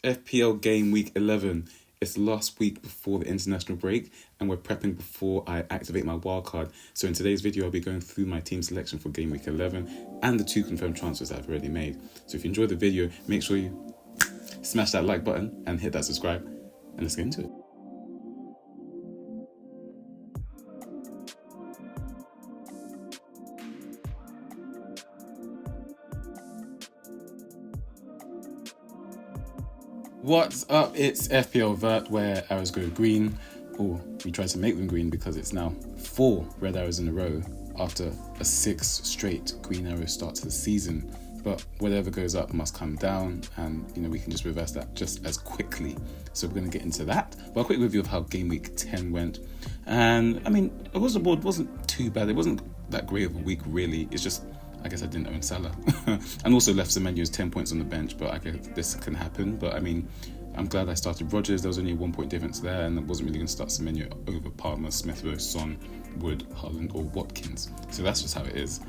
FPL game week 11. It's the last week before the international break, and we're prepping before I activate my wildcard. So in today's video, I'll be going through my team selection for game week 11 and the 2 confirmed transfers that I've already made. So if you enjoyed the video, make sure you smash that like button and hit that subscribe, and let's get into it. What's up? It's FPL Vert, where arrows go green, or we try to make them green because it's now 4 red arrows in a row after a 6 straight green arrow start to the season. But whatever goes up must come down, and we can just reverse that just as quickly. So we're going to get into that. But a quick review of how game week 10 went. And across the board wasn't too bad. It wasn't that great of a week, really. It's just, I guess I didn't own Salah. And also left Semenyo's 10 points on the bench, but I guess this can happen. But I'm glad I started Rodgers. There was only a 1 point difference there, and I wasn't really going to start Semenyo over Palmer, Smith, Rowe, Son, Wood, Haaland, or Watkins. So that's just how it is.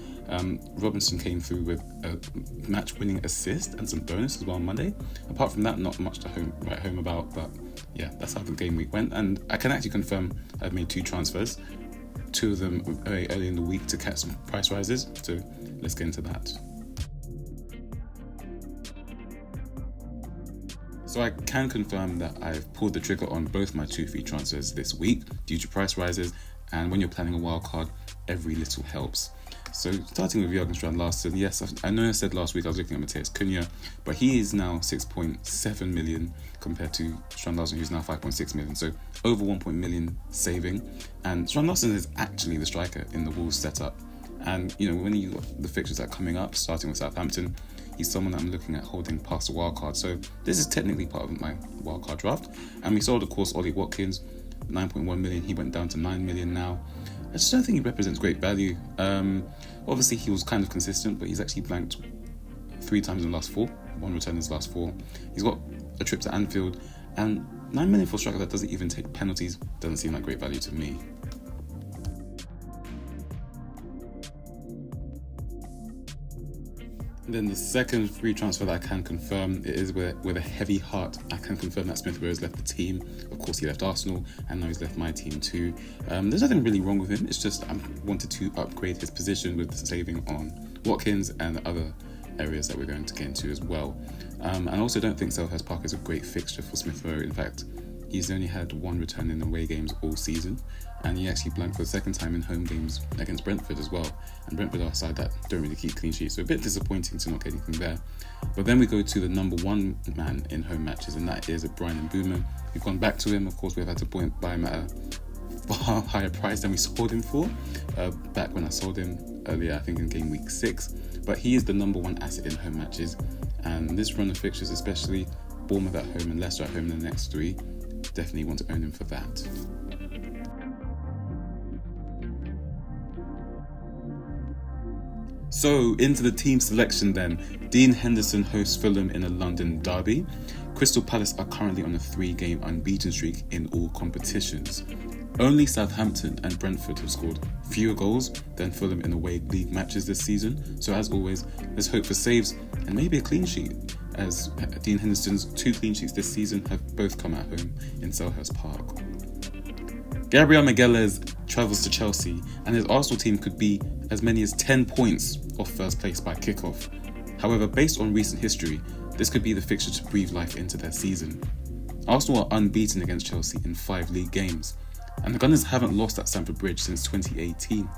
Robinson came through with a match-winning assist and some bonus as well on Monday. Apart from that, not much to write home about, but yeah, that's how the game week went. And I can actually confirm I've made 2 transfers, 2 of them very early in the week to catch some price rises. So let's get into that. So I can confirm that I've pulled the trigger on both my 2 free transfers this week due to price rises, and when you're planning a wildcard, every little helps. So starting with Jurgen Strand Larsen, yes, I know I said last week I was looking at Mateus Cunha, but he is now 6.7 million compared to Strand Larsen, who's now 5.6 million. So over 1 million saving. And Strand Larsen is actually the striker in the Wolves setup. And when you got the fixtures that are coming up, starting with Southampton, he's someone that I'm looking at holding past the wildcard. So this is technically part of my wildcard draft. And we saw, of course, Ollie Watkins, 9.1 million. He went down to 9 million now. I just don't think he represents great value. Obviously, he was kind of consistent, but he's actually blanked 3 times in the last 4. 1 return in his last 4. He's got a trip to Anfield. And 9 million for a striker that doesn't even take penalties doesn't seem like great value to me. And then the second free transfer that I can confirm, it is with a heavy heart. I can confirm that Smith Rowe has left the team. Of course, he left Arsenal, and now he's left my team too. There's nothing really wrong with him. It's just I wanted to upgrade his position with saving on Watkins and other areas that we're going to get into as well. And I also don't think Selhurst Park is a great fixture for Smith Rowe. In fact, he's only had 1 return in away games all season, and he actually blanked for the 2nd time in home games against Brentford as well. And Brentford are a side that don't really keep clean sheets, so a bit disappointing to not get anything there. But then we go to the number 1 man in home matches, and that is Brian mbeumo. We've gone back to him. Of course, we've had to buy him at a far higher price than we sold him for back when I sold him earlier, I think in game week 6. But he is the number 1 asset in home matches, and this run of fixtures, especially Bournemouth at home and Leicester at home in the next 3, definitely want to own him for that. So into the team selection then. Dean Henderson hosts Fulham in a London derby. Crystal Palace are currently on a 3-game unbeaten streak in all competitions. Only Southampton and Brentford have scored fewer goals than Fulham in away league matches this season. So as always, let's hope for saves and maybe a clean sheet, as Dean Henderson's 2 clean sheets this season have both come at home in Selhurst Park. Gabriel Magalhaes travels to Chelsea, and his Arsenal team could be as many as 10 points off first place by kickoff. However, based on recent history, this could be the fixture to breathe life into their season. Arsenal are unbeaten against Chelsea in 5 league games, and the Gunners haven't lost at Stamford Bridge since 2018.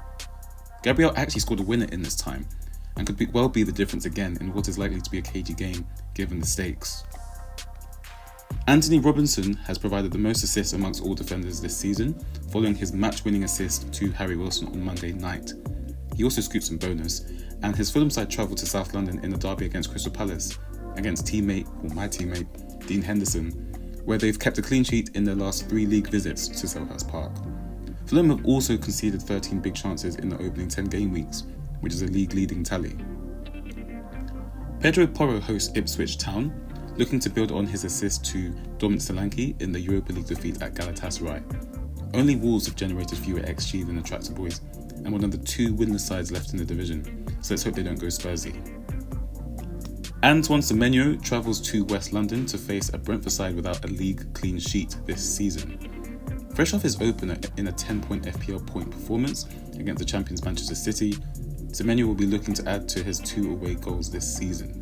Gabriel actually scored a winner in this time, and could well be the difference again in what is likely to be a cagey game given the stakes. Anthony Robinson has provided the most assists amongst all defenders this season, following his match-winning assist to Harry Wilson on Monday night. He also scooped some bonus, and his Fulham side travelled to South London in the derby against Crystal Palace, against my teammate, Dean Henderson, where they've kept a clean sheet in their last 3 league visits to Selhurst Park. Fulham have also conceded 13 big chances in the opening 10 game weeks, which is a league-leading tally. Pedro Porro hosts Ipswich Town, looking to build on his assist to Dominic Solanke in the Europa League defeat at Galatasaray. Only Wolves have generated fewer XG than the Tractor Boys, and one of the 2 winless sides left in the division, so let's hope they don't go Spursy. Antoine Semenyo travels to West London to face a Brentford side without a league clean sheet this season. Fresh off his opener in a 10-point FPL point performance against the champions Manchester City, Semenyo will be looking to add to his 2 away goals this season.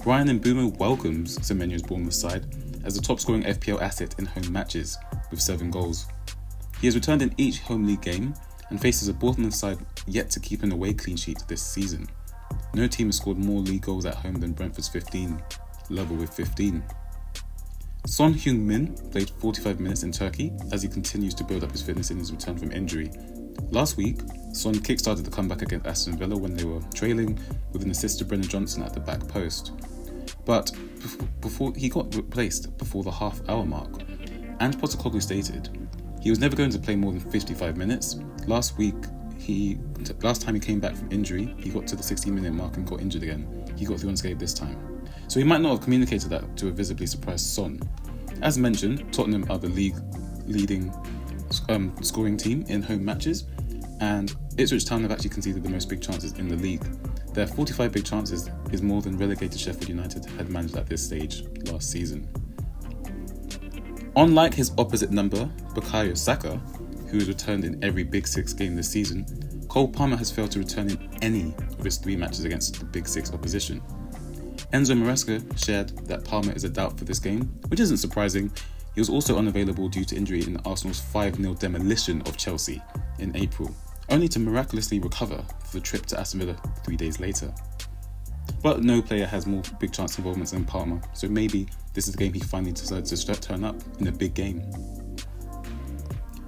Brian Mbeumo welcomes Semenyo's Bournemouth side as the top-scoring FPL asset in home matches with 7 goals. He has returned in each home league game and faces a Bournemouth side yet to keep an away clean sheet this season. No team has scored more league goals at home than Brentford's 15, level with 15. Son Heung-min played 45 minutes in Turkey as he continues to build up his fitness in his return from injury. Last week, Son kick-started the comeback against Aston Villa when they were trailing with an assist to Brennan Johnson at the back post. But before he got replaced before the half-hour mark, and Postecoglou stated he was never going to play more than 55 minutes. Last time he came back from injury, he got to the 16-minute mark and got injured again. He got through unscathed this time. So he might not have communicated that to a visibly surprised Son. As mentioned, Tottenham are the league leading scoring team in home matches, and Ipswich Town have actually conceded the most big chances in the league. Their 45 big chances is more than relegated Sheffield United had managed at this stage last season. Unlike his opposite number, Bukayo Saka, who has returned in every Big Six game this season, Cole Palmer has failed to return in any of his 3 matches against the Big Six opposition. Enzo Maresca shared that Palmer is a doubt for this game, which isn't surprising. He was also unavailable due to injury in Arsenal's 5-0 demolition of Chelsea in April, only to miraculously recover for the trip to Aston Villa 3 days later. But no player has more big chance involvements than Palmer, so maybe this is the game he finally decides to turn up in a big game.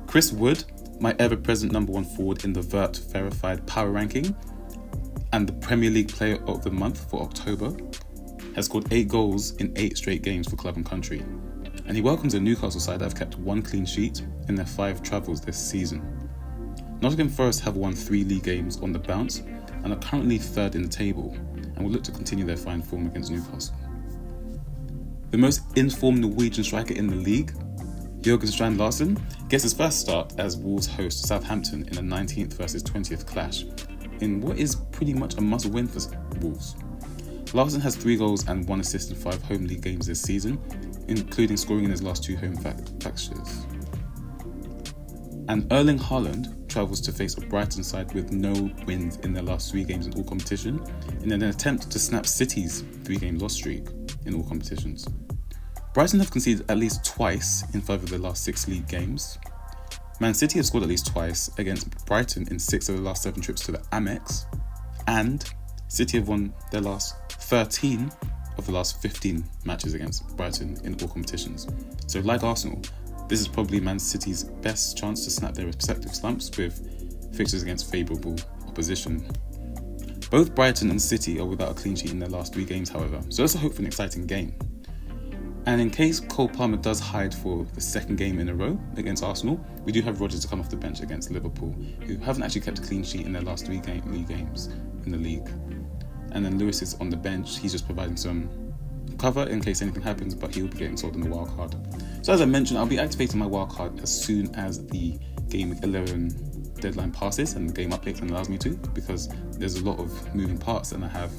Chris Wood, my ever-present number 1 forward in the Vert verified power ranking and the Premier League Player of the Month for October, has scored 8 goals in 8 straight games for club and country, and he welcomes a Newcastle side that have kept 1 clean sheet in their 5 travels this season. Nottingham Forest have won 3 league games on the bounce and are currently 3rd in the table and will look to continue their fine form against Newcastle. The most informed Norwegian striker in the league, Jørgen Strand Larsen, gets his first start as Wolves host Southampton in a 19th versus 20th clash in what is pretty much a must-win for Wolves. Larsen has 3 goals and 1 assist in 5 home league games this season, including scoring in his last 2 home fixtures. And Erling Haaland travels to face a Brighton side with no wins in their last 3 games in all competition in an attempt to snap City's 3-game loss streak in all competitions. Brighton have conceded at least twice in 5 of their last 6 league games. Man City have scored at least twice against Brighton in 6 of the last 7 trips to the Amex, and City have won their last 13 of the last 15 matches against Brighton in all competitions. So like Arsenal, this is probably Man City's best chance to snap their respective slumps with fixtures against favourable opposition. Both Brighton and City are without a clean sheet in their last 3 games, however, so let's hope for an exciting game. And in case Cole Palmer does hide for the 2nd game in a row against Arsenal, we do have Rodgers to come off the bench against Liverpool, who haven't actually kept a clean sheet in their last 3 league games in the league. And then Lewis is on the bench, he's just providing some cover in case anything happens, but he'll be getting sold in the wild card. So as I mentioned, I'll be activating my wild card as soon as the GW11 deadline passes and the game updates and allows me to, because there's a lot of moving parts and I have,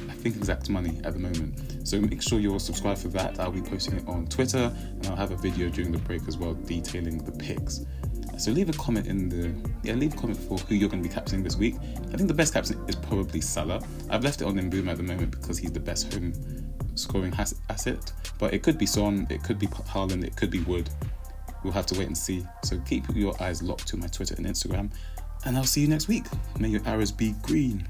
I think, exact money at the moment. So make sure you're subscribed for that. I'll be posting it on Twitter and I'll have a video during the break as well detailing the picks. So leave a comment for who you're going to be captaining this week. I think the best captain is probably Salah. I've left it on mbeumo at the moment because he's the best home scoring asset, but it could be Son, it could be Haaland, it could be Wood. We'll have to wait and see. So keep your eyes locked to my Twitter and Instagram, and I'll see you next week. May your arrows be green.